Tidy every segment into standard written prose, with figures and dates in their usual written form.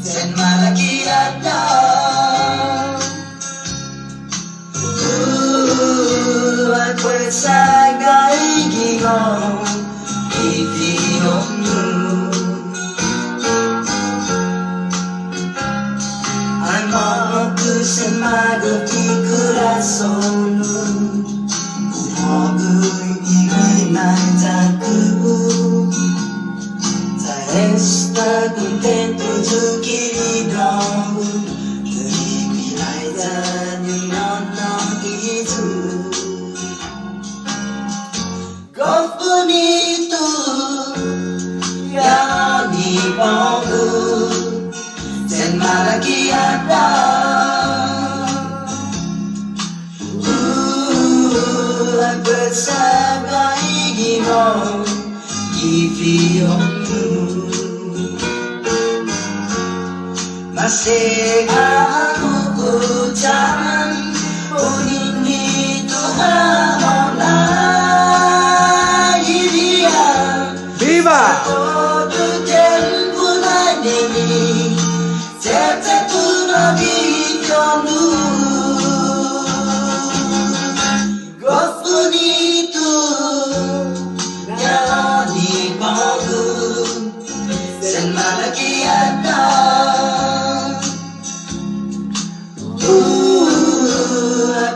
dan malaki ada at bersagai gigong idiommu Amo ku semadu ki kurasonu Mogu ingin anjaku Está contento de queridão Teripilai dan nonton itu Kau bonito yang dibawa Dan malaki ada bersama ingin Gifionmu Masih aku ucapan Oh ini Tuhan dia Viva! Oh Tuhan punai ini Cerita tuna bidonu Gos bonito dan malaki ada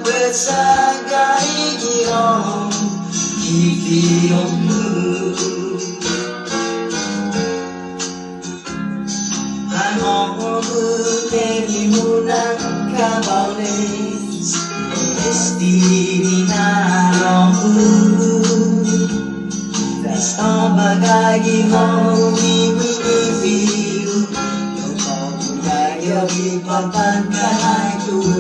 bersagai girong gigionmu Amo buteni munang kaboles Destini naromu Bagai gihong ibig-ibig Yung pagkagyo ipapan kahayku